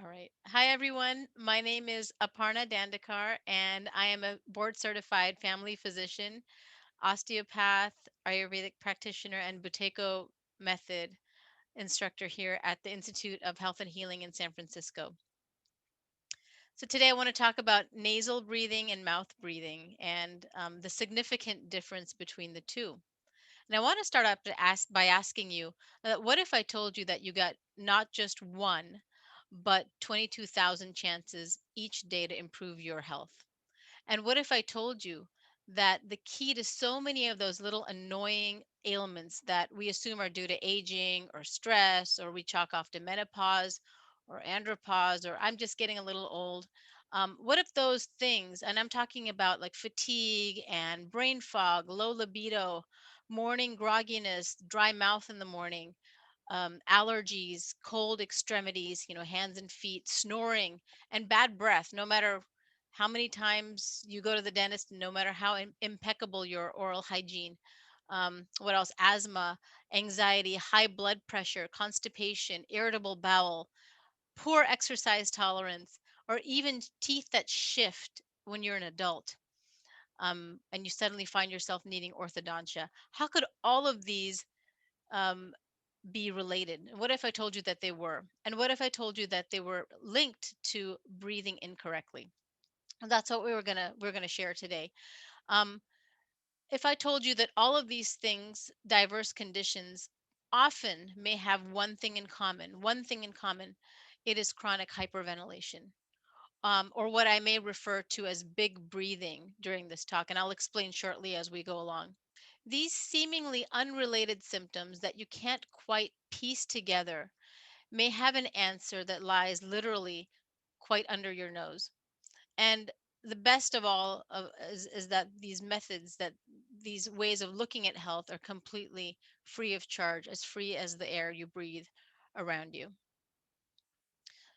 All right. Hi, everyone. My name is Aparna Dandekar, and I am a board certified family physician, osteopath, Ayurvedic practitioner, and Buteyko method instructor here at the Institute of Health and Healing in San Francisco. So, today I want to talk about nasal breathing and mouth breathing and the significant difference between the two. And I want to start up by asking you, what if I told you that you got not just one, but 22,000 chances each day to improve your health? And what if I told you that the key to so many of those little annoying ailments that we assume are due to aging or stress, or we chalk off to menopause or andropause, or I'm just getting a little old? What if those things, and I'm talking about like fatigue and brain fog, low libido, morning grogginess, dry mouth in the morning, allergies, cold extremities, hands and feet, snoring, and bad breath, no matter how many times you go to the dentist, no matter how impeccable your oral hygiene. What else? Asthma, anxiety, high blood pressure, constipation, irritable bowel, poor exercise tolerance, or even teeth that shift when you're an adult. And you suddenly find yourself needing orthodontia. How could all of these um, be related? What if I told you that they were? And what if I told you that they were linked to breathing incorrectly? And that's what we're gonna share today. Um, if I told you that all of these things, diverse conditions, often may have one thing in common, it is chronic hyperventilation, or what I may refer to as big breathing during this talk, and I'll explain shortly as we go along. These seemingly unrelated symptoms that you can't quite piece together may have an answer that lies literally quite under your nose. And the best of all is that these ways of looking at health are completely free of charge, as free as the air you breathe around you.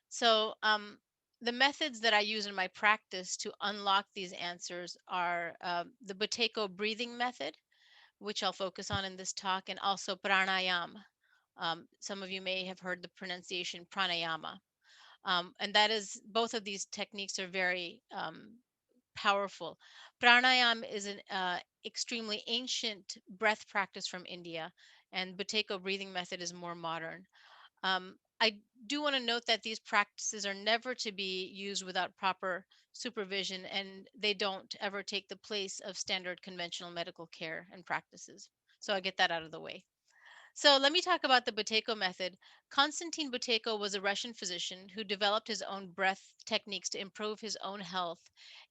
So, the methods that I use in my practice to unlock these answers are the Buteyko breathing method, which I'll focus on in this talk, and also pranayama. Some of you may have heard the pronunciation pranayama. And that is, both of these techniques are very powerful. Pranayama is an extremely ancient breath practice from India, and Buteyko breathing method is more modern. I do want to note that these practices are never to be used without proper supervision, and they don't ever take the place of standard conventional medical care and practices. So I get that out of the way. So let me talk about the Buteyko method. Konstantin Buteyko was a Russian physician who developed his own breath techniques to improve his own health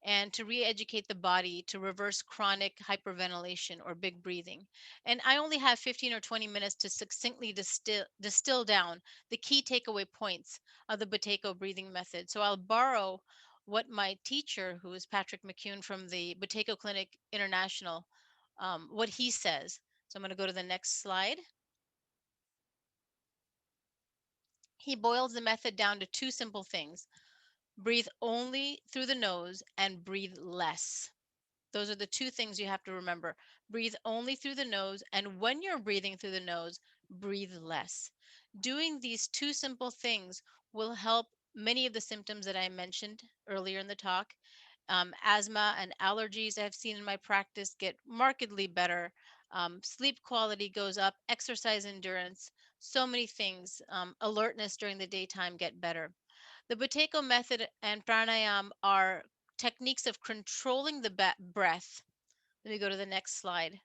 and to re-educate the body to reverse chronic hyperventilation or big breathing. And I only have 15 or 20 minutes to succinctly distill down the key takeaway points of the Buteyko breathing method. So I'll borrow what my teacher, who is Patrick McCune from the Buteyko Clinic International, what he says. So I'm going to go to the next slide. He boils the method down to two simple things: breathe only through the nose and breathe less. Those are the two things you have to remember. Breathe only through the nose, and when you're breathing through the nose, breathe less. Doing these two simple things will help many of the symptoms that I mentioned earlier in the talk. Asthma and allergies I've seen in my practice get markedly better. Sleep quality goes up, exercise endurance, so many things. Alertness during the daytime get better. The Buteyko method and pranayam are techniques of controlling the breath. Let me go to the next slide.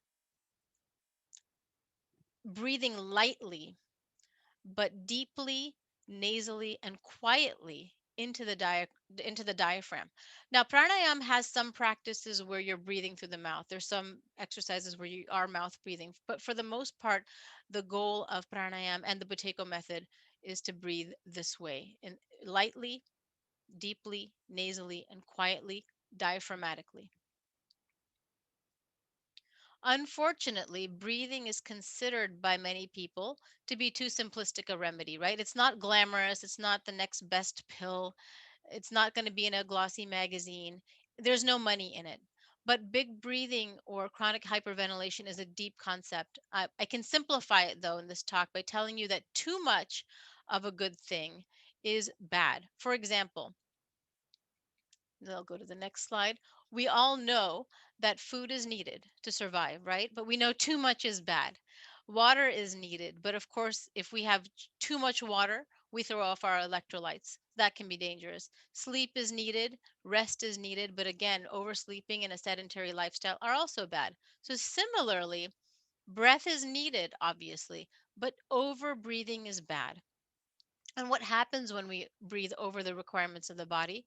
Breathing lightly, but deeply, nasally, and quietly into the diaphragm. Now, pranayam has some practices where you're breathing through the mouth. There's some exercises where you are mouth breathing, but for the most part, the goal of pranayam and the Buteyko method is to breathe this way, in lightly, deeply, nasally, and quietly, diaphragmatically. Unfortunately, breathing is considered by many people to be too simplistic a remedy, right? It's not glamorous, it's not the next best pill, it's not going to be in a glossy magazine. There's no money in it. But big breathing or chronic hyperventilation is a deep concept. I can simplify it though in this talk by telling you that too much of a good thing is bad. For example, then I'll go to the next slide. We all know that food is needed to survive, right? But we know too much is bad. Water is needed, but of course, if we have too much water, we throw off our electrolytes. That can be dangerous. Sleep is needed, rest is needed, but again, oversleeping and a sedentary lifestyle are also bad. So similarly, breath is needed, obviously, but over breathing is bad. And what happens when we breathe over the requirements of the body?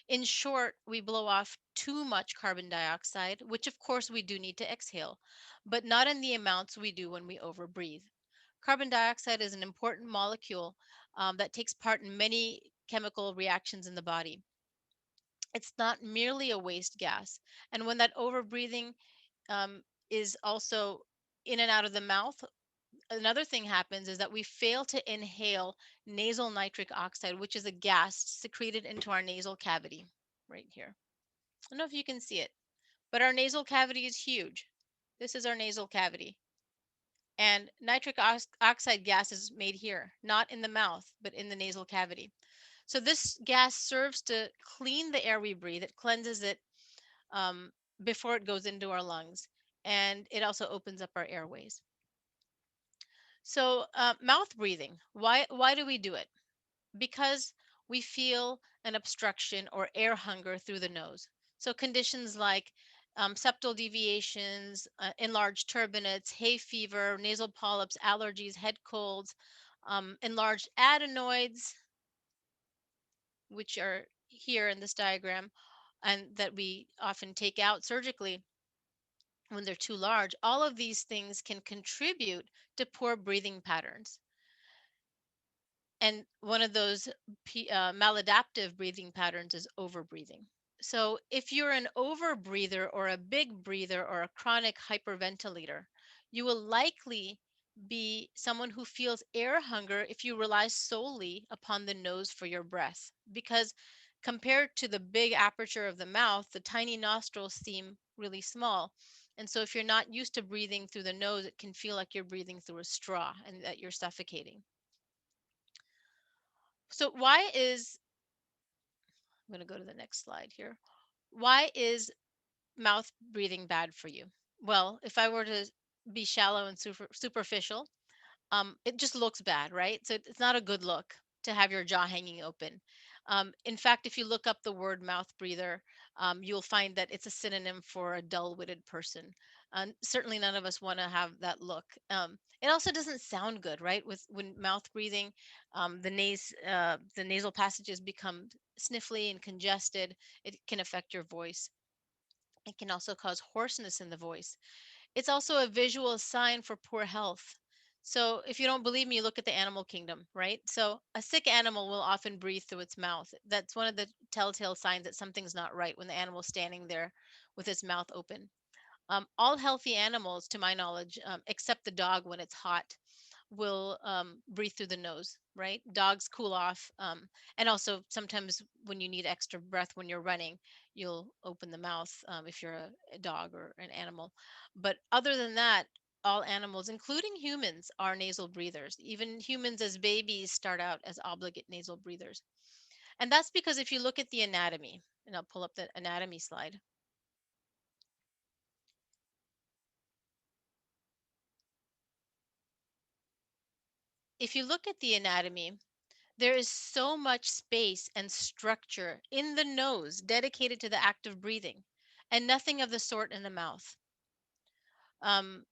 In short, we blow off too much carbon dioxide, which of course we do need to exhale, but not in the amounts we do when we overbreathe. Carbon dioxide is an important molecule that takes part in many chemical reactions in the body. It's not merely a waste gas. And when that overbreathing is also in and out of the mouth, another thing happens is that we fail to inhale nasal nitric oxide, which is a gas secreted into our nasal cavity right here. I don't know if you can see it, but our nasal cavity is huge. This is our nasal cavity. And oxide gas is made here, not in the mouth, but in the nasal cavity. So this gas serves to clean the air we breathe. It cleanses it um, before it goes into our lungs. And it also opens up our airways. So mouth breathing, why do we do it? Because we feel an obstruction or air hunger through the nose. So conditions like septal deviations, enlarged turbinates, hay fever, nasal polyps, allergies, head colds, enlarged adenoids, which are here in this diagram, and that we often take out surgically when they're too large, all of these things can contribute to poor breathing patterns. And one of those maladaptive breathing patterns is overbreathing. So if you're an overbreather or a big breather or a chronic hyperventilator, you will likely be someone who feels air hunger if you rely solely upon the nose for your breath. Because compared to the big aperture of the mouth, the tiny nostrils seem really small. And so if you're not used to breathing through the nose, it can feel like you're breathing through a straw and that you're suffocating. So why is, I'm going to go to the next slide here. Why is mouth breathing bad for you? Well, if I were to be shallow and superficial, it just looks bad, right? So it's not a good look to have your jaw hanging open. In fact, if you look up the word mouth breather, you'll find that it's a synonym for a dull-witted person. Certainly, none of us want to have that look. It also doesn't sound good, right? With when mouth breathing, the nasal passages become sniffly and congested. It can affect your voice. It can also cause hoarseness in the voice. It's also a visual sign for poor health. So if you don't believe me, look at the animal kingdom, right? So a sick animal will often breathe through its mouth. That's one of the telltale signs that something's not right when the animal's standing there with its mouth open. All healthy animals, to my knowledge, except the dog when it's hot, will breathe through the nose, right? Dogs cool off. And also sometimes when you need extra breath when you're running, you'll open the mouth if you're a dog or an animal. But other than that, all animals, including humans, are nasal breathers. Even humans as babies start out as obligate nasal breathers. And that's because if you look at the anatomy, and I'll pull up the anatomy slide. If you look at the anatomy, there is so much space and structure in the nose dedicated to the act of breathing, and nothing of the sort in the mouth. Um,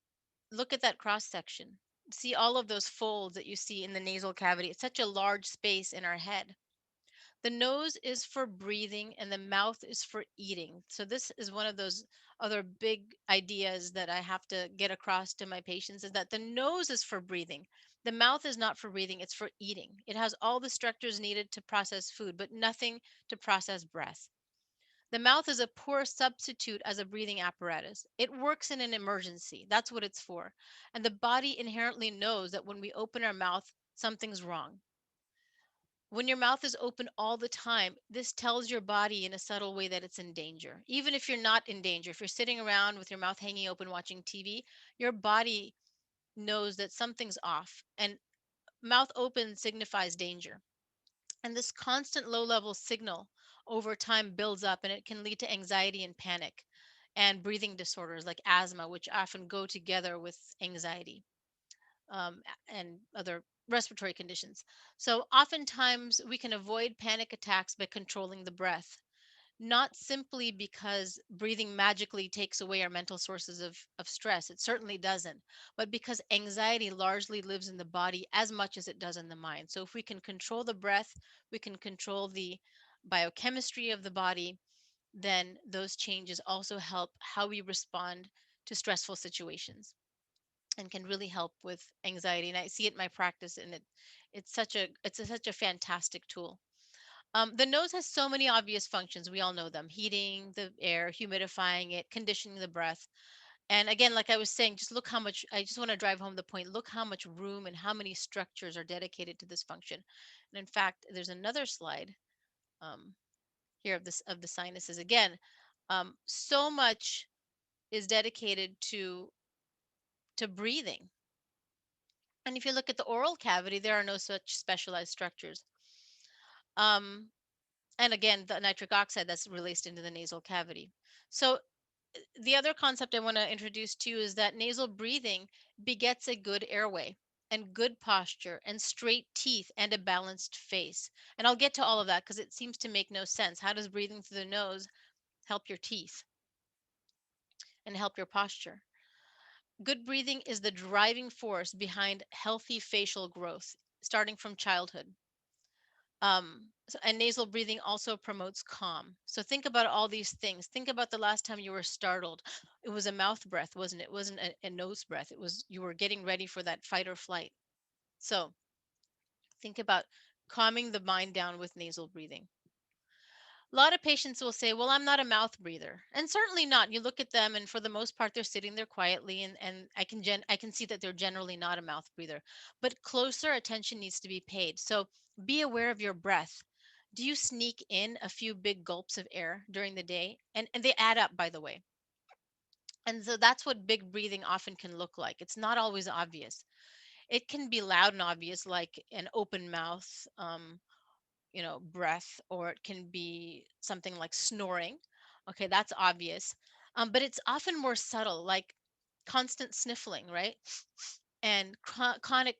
Look at that cross section. See all of those folds that you see in the nasal cavity. It's such a large space in our head. The nose is for breathing and the mouth is for eating. So this is one of those other big ideas that I have to get across to my patients is that the nose is for breathing. The mouth is not for breathing, it's for eating. It has all the structures needed to process food, but nothing to process breath. The mouth is a poor substitute as a breathing apparatus. It works in an emergency. That's what it's for. And the body inherently knows that when we open our mouth, something's wrong. When your mouth is open all the time, this tells your body in a subtle way that it's in danger. Even if you're not in danger, if you're sitting around with your mouth hanging open watching TV, your body knows that something's off. And mouth open signifies danger. And this constant low level signal over time builds up, and it can lead to anxiety and panic and breathing disorders like asthma, which often go together with anxiety, and other respiratory conditions. So, oftentimes, we can avoid panic attacks by controlling the breath, not simply because breathing magically takes away our mental sources of stress. It certainly doesn't, but because anxiety largely lives in the body as much as it does in the mind. So, if we can control the breath, we can control the biochemistry of the body, then those changes also help how we respond to stressful situations and can really help with anxiety. And I see it in my practice, and such a fantastic tool. The nose has so many obvious functions. We all know them: heating the air, humidifying it, conditioning the breath. And again, like I was saying, just look how much, I just want to drive home the point. Look how much room and how many structures are dedicated to this function. And in fact, there's another slide, um, here of the sinuses. Again, so much is dedicated to breathing. And if you look at the oral cavity, there are no such specialized structures. Um, and again, the nitric oxide that's released into the nasal cavity. So the other concept I want to introduce to you is that nasal breathing begets a good airway and good posture and straight teeth and a balanced face. And I'll get to all of that because it seems to make no sense. How does breathing through the nose help your teeth and help your posture? Good breathing is the driving force behind healthy facial growth, starting from childhood. And nasal breathing also promotes calm. So think about all these things. Think about the last time you were startled. It was a mouth breath, wasn't it? It wasn't a nose breath. It was, you were getting ready for that fight or flight. So think about calming the mind down with nasal breathing. A lot of patients will say, well, I'm not a mouth breather. And certainly not. You look at them, and for the most part, they're sitting there quietly, and I can see that they're generally not a mouth breather. But closer attention needs to be paid. So be aware of your breath. Do you sneak in a few big gulps of air during the day? And they add up, by the way. And so that's what big breathing often can look like. It's not always obvious. It can be loud and obvious, like an open mouth, breath, or it can be something like snoring. Okay, that's obvious. But it's often more subtle, like constant sniffling, right? And chronic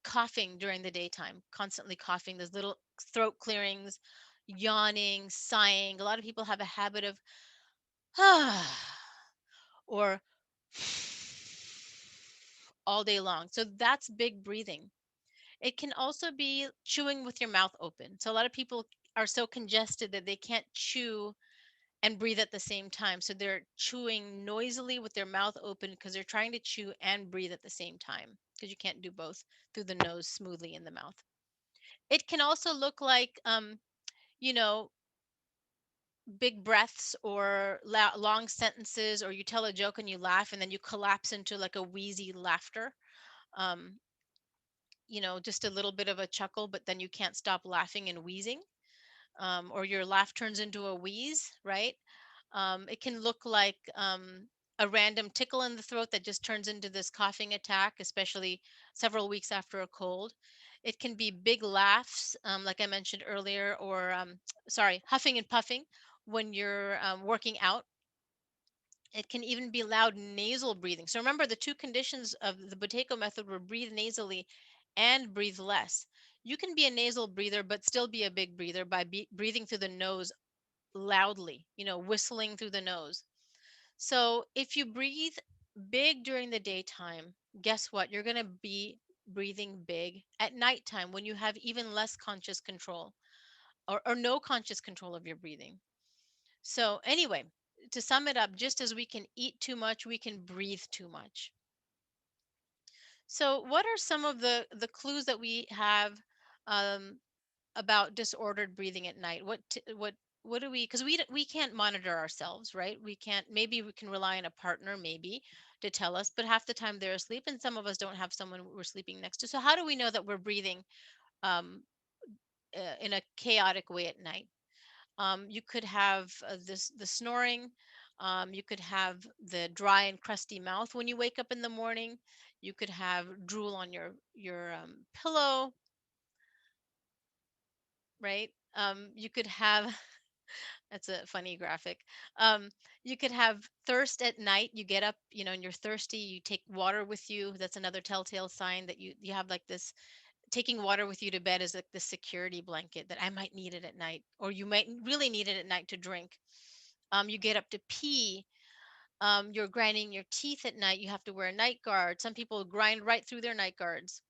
coughing during the daytime, constantly coughing, those little throat clearings, yawning, sighing. A lot of people have a habit of or all day long. So that's big breathing. It can also be chewing with your mouth open. So a lot of people are so congested that they can't chew and breathe at the same time. So they're chewing noisily with their mouth open because they're trying to chew and breathe at the same time, because you can't do both through the nose smoothly in the mouth. It can also look like, you know, big breaths or long sentences, or you tell a joke and you laugh and then you collapse into like a wheezy laughter. Um, just a little bit of a chuckle, but then you can't stop laughing and wheezing, or your laugh turns into a wheeze, right? It can look like, a random tickle in the throat that just turns into this coughing attack, especially several weeks after a cold. It can be big laughs, like I mentioned earlier, or sorry, huffing and puffing when you're working out. It can even be loud nasal breathing. So remember, the two conditions of the Buteyko method were breathe nasally and breathe less. You can be a nasal breather but still be a big breather by breathing through the nose loudly, whistling through the nose. So if you breathe big during the daytime, guess what? You're going to be breathing big at nighttime when you have even less conscious control, or no conscious control of your breathing. So, anyway, to sum it up, just as we can eat too much, we can breathe too much. So, what are some of the clues that we have, um, about disordered breathing at night? What do we? Because we can't monitor ourselves, right? We can't. Maybe we can rely on a partner, maybe, to tell us, but half the time they're asleep, and some of us don't have someone we're sleeping next to. So, how do we know that we're breathing, um, in a chaotic way at night? You could have, the snoring. You could have the dry and crusty mouth when you wake up in the morning. You could have drool on your pillow. right? You could have that's a funny graphic. Um, you could have thirst at night. You get up, and you're thirsty. You take water with you. That's another telltale sign that you have like this. Taking water with you to bed is like the security blanket that I might need it at night, or you might really need it at night to drink. You get up to pee. You're grinding your teeth at night. You have to wear a night guard. Some people grind right through their night guards.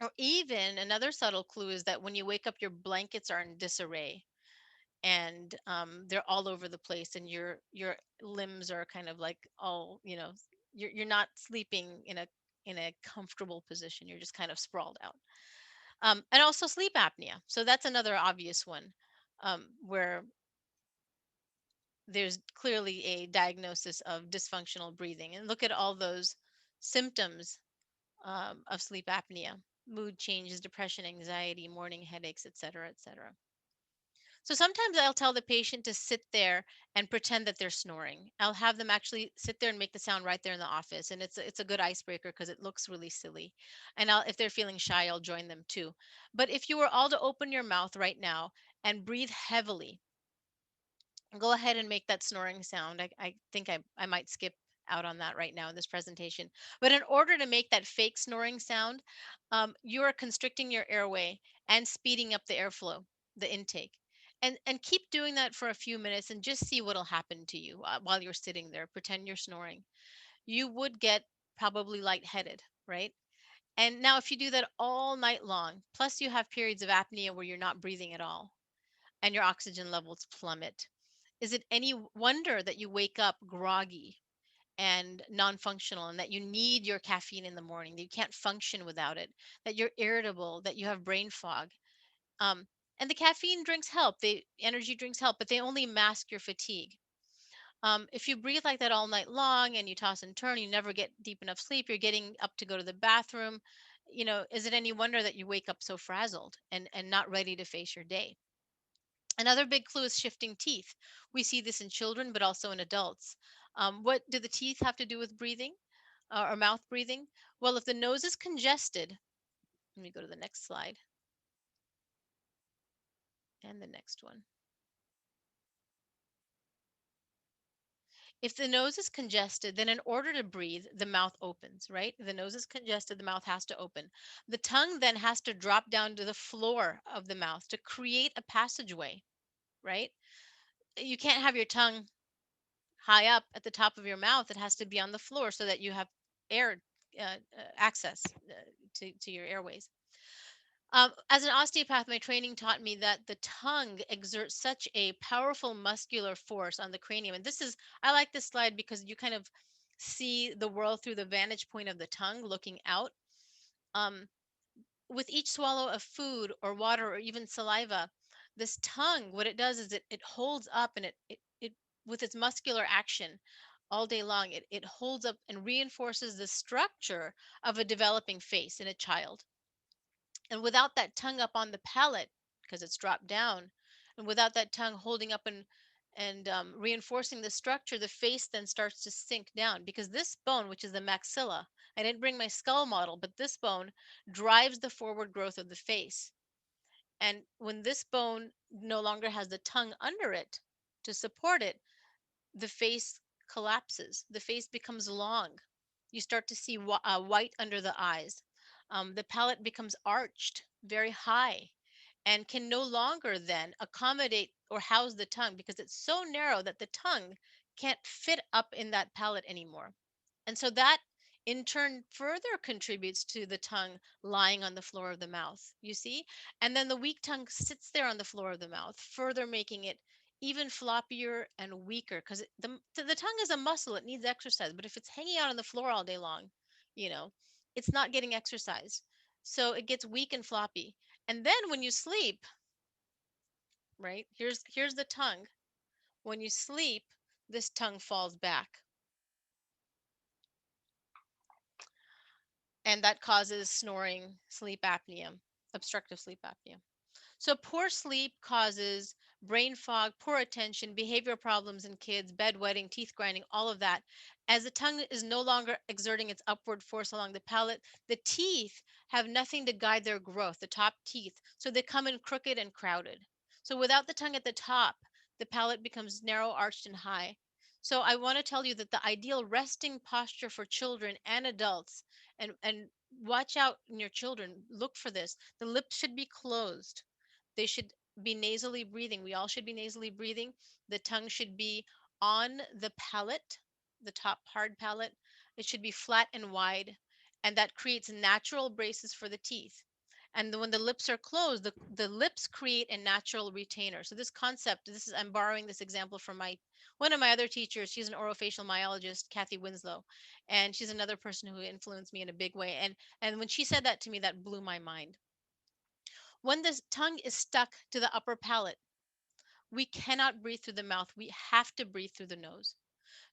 Or even another subtle clue is that when you wake up, your blankets are in disarray, and they're all over the place, and your limbs are kind of like all, you're not sleeping in a comfortable position. You're just kind of sprawled out. And also sleep apnea. So that's another obvious one, where there's clearly a diagnosis of dysfunctional breathing. And look at all those symptoms of sleep apnea: mood changes, depression, anxiety, morning headaches, etc., etc. So sometimes I'll tell the patient to sit there and pretend that they're snoring. I'll have them actually sit there and make the sound right there in the office, and it's a good icebreaker because it looks really silly. And if they're feeling shy, I'll join them too. But if you were all to open your mouth right now and breathe heavily, go ahead and make that snoring sound. I think I might skip out on that right now in this presentation. But in order to make that fake snoring sound, you are constricting your airway and speeding up the airflow, the intake. And keep doing that for a few minutes and just see what'll happen to you while you're sitting there. Pretend you're snoring. You would get probably lightheaded, right? And now, if you do that all night long, plus you have periods of apnea where you're not breathing at all and your oxygen levels plummet, is it any wonder that you wake up groggy and non-functional, and that you need your caffeine in the morning, that you can't function without it, that you're irritable, that you have brain fog? Um, and the caffeine drinks help, the energy drinks help, but they only mask your fatigue. If you breathe like that all night long and you toss and turn, you never get deep enough sleep, you're getting up to go to the bathroom, is it any wonder that you wake up so frazzled and not ready to face your day? Another big clue is shifting teeth. We see this in children, but also in adults. What do the teeth have to do with breathing, or mouth breathing? Well, if the nose is congested, let me go to the next slide and the next one. If the nose is congested, then in order to breathe, the mouth opens, right? If the nose is congested, the mouth has to open. The tongue then has to drop down to the floor of the mouth to create a passageway, right? You can't have your tongue high up at the top of your mouth. It has to be on the floor so that you have air access to your airways. As an osteopath, my training taught me that the tongue exerts such a powerful muscular force on the cranium. And I like this slide because you kind of see the world through the vantage point of the tongue looking out. Um, with each swallow of food or water or even saliva, this tongue, what it does is it holds up, and it with its muscular action all day long, it holds up and reinforces the structure of a developing face in a child. And without that tongue up on the palate, because it's dropped down, and without that tongue holding up and reinforcing the structure, the face then starts to sink down, because this bone, which is the maxilla, I didn't bring my skull model, but this bone drives the forward growth of the face. And when this bone no longer has the tongue under it to support it, the face collapses. The face becomes long. You start to see white under the eyes. The palate becomes arched, very high, and can no longer then accommodate or house the tongue, because it's so narrow that the tongue can't fit up in that palate anymore. And so that in turn further contributes to the tongue lying on the floor of the mouth, you see? And then the weak tongue sits there on the floor of the mouth, further making it even floppier and weaker, because the tongue is a muscle, it needs exercise. But if it's hanging out on the floor all day long, you know, it's not getting exercise. So it gets weak and floppy. And then when you sleep, right, here's the tongue. When you sleep, this tongue falls back, and that causes snoring, sleep apnea, obstructive sleep apnea. So poor sleep causes brain fog, poor attention, behavioral problems in kids, bedwetting, teeth grinding, all of that. As the tongue is no longer exerting its upward force along the palate, the teeth have nothing to guide their growth, the top teeth. So they come in crooked and crowded. So without the tongue at the top, the palate becomes narrow, arched, and high. So I want to tell you that the ideal resting posture for children and adults, and watch out in your children, look for this. The lips should be closed. They should be nasally breathing. We all should be nasally breathing. The tongue should be on the palate, the top hard palate. It should be flat and wide, and that creates natural braces for the teeth. And when the lips are closed, the lips create a natural retainer. So this concept, this is, I'm borrowing this example from my one of my other teachers. She's an orofacial myologist, Kathy Winslow, and she's another person who influenced me in a big way. And when she said that to me, that blew my mind. When the tongue is stuck to the upper palate, we cannot breathe through the mouth. We have to breathe through the nose.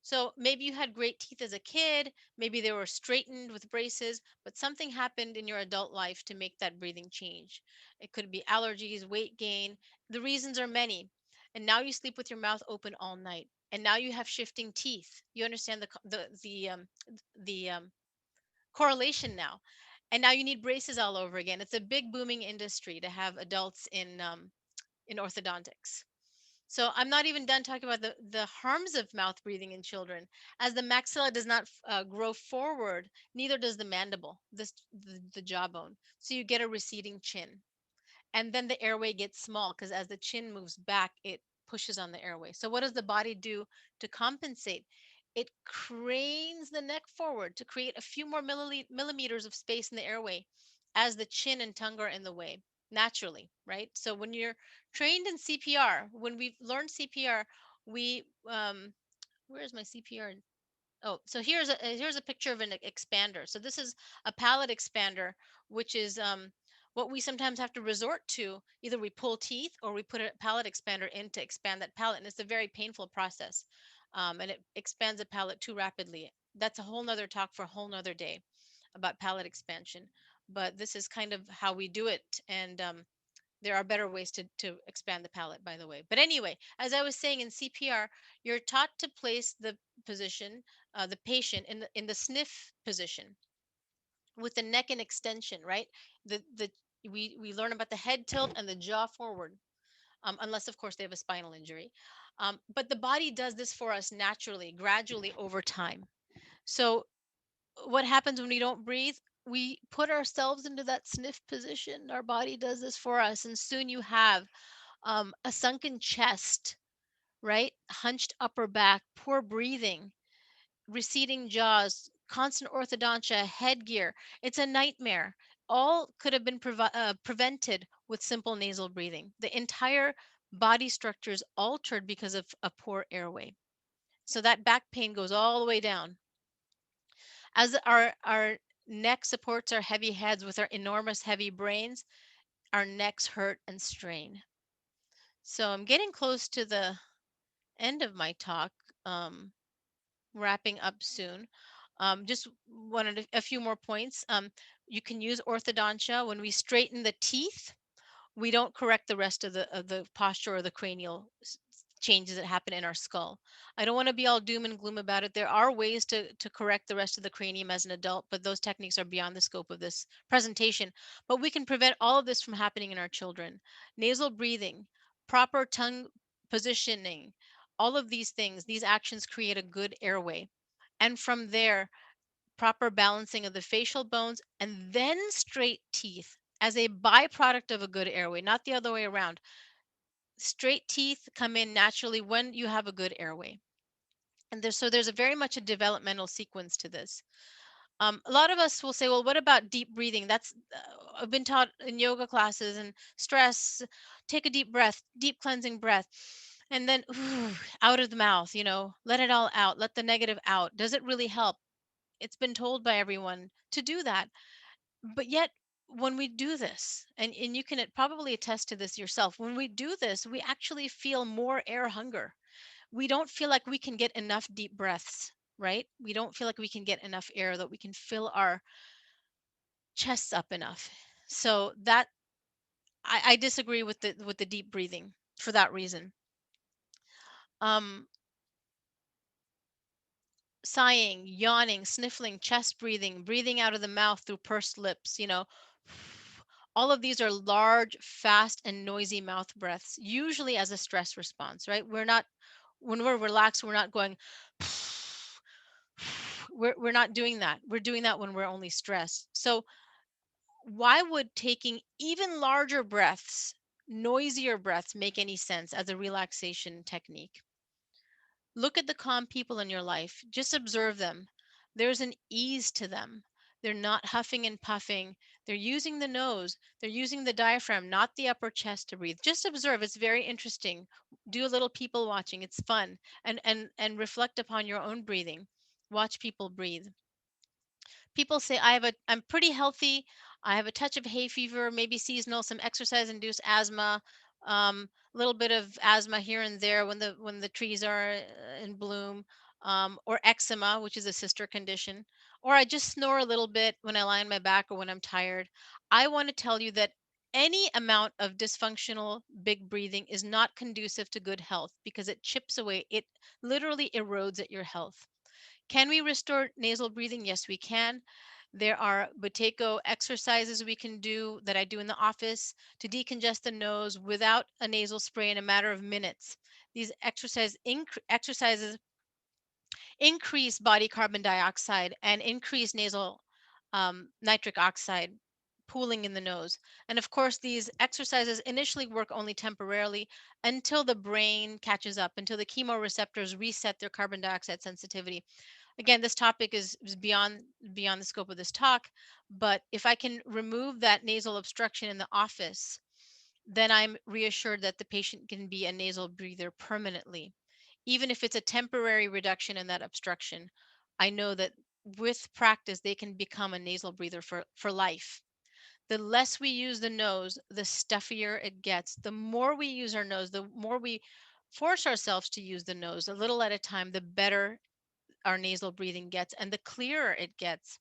So maybe you had great teeth as a kid, maybe they were straightened with braces, but something happened in your adult life to make that breathing change. It could be allergies, weight gain. The reasons are many. And now you sleep with your mouth open all night. And now you have shifting teeth. You understand the correlation now. And now you need braces all over again. It's a big booming industry to have adults in orthodontics. So I'm not even done talking about the harms of mouth breathing in children. As the maxilla does not grow forward, neither does the mandible, the jawbone. So you get a receding chin. And then the airway gets small because as the chin moves back, it pushes on the airway. So what does the body do to compensate? It cranes the neck forward to create a few more millimeters of space in the airway as the chin and tongue are in the way naturally, right? So when you're trained in CPR, when we've learned CPR, we where's my CPR? Oh, so here's a picture of an expander. So this is a palate expander, which is what we sometimes have to resort to. Either we pull teeth or we put a palate expander in to expand that palate, and it's a very painful process, and it expands the palate too rapidly. That's a whole nother talk for a whole nother day about palate expansion. But this is kind of how we do it, and there are better ways to expand the palate, by the way. But anyway, as I was saying, in CPR, you're taught to place the position, the patient in the sniff position with the neck in extension, right? The we learn about the head tilt and the jaw forward, unless of course they have a spinal injury. But the body does this for us naturally, gradually over time. So what happens when we don't breathe? We put ourselves into that sniff position. Our body does this for us, and soon you have a sunken chest, right? Hunched upper back, poor breathing, receding jaws, constant orthodontia, headgear. It's a nightmare. All could have been prevented with simple nasal breathing. The entire body structure is altered because of a poor airway. So that back pain goes all the way down. As our neck supports our heavy heads with our enormous heavy brains, our necks hurt and strain. So I'm getting close to the end of my talk, wrapping up soon. Just wanted a few more points. You can use orthodontia when we straighten the teeth. We don't correct the rest of the posture or the cranial changes that happen in our skull. I don't want to be all doom and gloom about it. There are ways to correct the rest of the cranium as an adult, but those techniques are beyond the scope of this presentation. But we can prevent all of this from happening in our children. Nasal breathing, proper tongue positioning, all of these things, these actions create a good airway. And from there, proper balancing of the facial bones, and then straight teeth as a byproduct of a good airway, not the other way around. Straight teeth come in naturally when you have a good airway. And there's a very much a developmental sequence to this. A lot of us will say, well, what about deep breathing? That's I've been taught in yoga classes and stress. Take a deep breath, deep cleansing breath, and then out of the mouth. Let it all out. Let the negative out. Does it really help? It's been told by everyone to do that. But yet, when we do this, and you can probably attest to this yourself, when we do this, we actually feel more air hunger. We don't feel like we can get enough deep breaths, right? We don't feel like we can get enough air, that we can fill our chests up enough. So that I disagree with the deep breathing for that reason. Um, Sighing, yawning, sniffling, chest breathing, breathing out of the mouth through pursed lips, all of these are large, fast, and noisy mouth breaths, usually as a stress response, right? When we're relaxed, we're not going, we're not doing that. We're doing that when we're only stressed. So, why would taking even larger breaths, noisier breaths, make any sense as a relaxation technique? Look at the calm people in your life. Just observe them. There's an ease to them. They're not huffing and puffing. They're using the nose. They're using the diaphragm, not the upper chest to breathe. Just observe. It's very interesting. Do a little people watching. It's fun. And reflect upon your own breathing. Watch people breathe. People say I'm pretty healthy. I have a touch of hay fever, maybe seasonal, some exercise induced asthma, a little bit of asthma here and there when the trees are in bloom, or eczema, which is a sister condition, or I just snore a little bit when I lie on my back or when I'm tired. I want to tell you that any amount of dysfunctional big breathing is not conducive to good health because it chips away, it literally erodes at your health. Can we restore nasal breathing? Yes, we can. There are Buteyko exercises we can do that I do in the office to decongest the nose without a nasal spray in a matter of minutes. These exercises increase body carbon dioxide and increase nasal nitric oxide pooling in the nose. And of course, these exercises initially work only temporarily until the brain catches up, until the chemoreceptors reset their carbon dioxide sensitivity. Again, this topic is beyond the scope of this talk, but if I can remove that nasal obstruction in the office, then I'm reassured that the patient can be a nasal breather permanently. Even if it's a temporary reduction in that obstruction, I know that with practice they can become a nasal breather for life. The less we use the nose, the stuffier it gets. The more we use our nose, the more we force ourselves to use the nose a little at a time, the better our nasal breathing gets and the clearer it gets.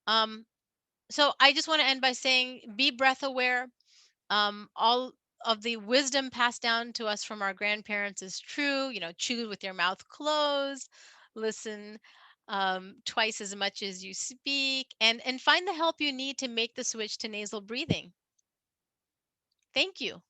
Um, so I just want to end by saying be breath aware. All of the wisdom passed down to us from our grandparents is true. Chew with your mouth closed, listen twice as much as you speak, and find the help you need to make the switch to nasal breathing. Thank you.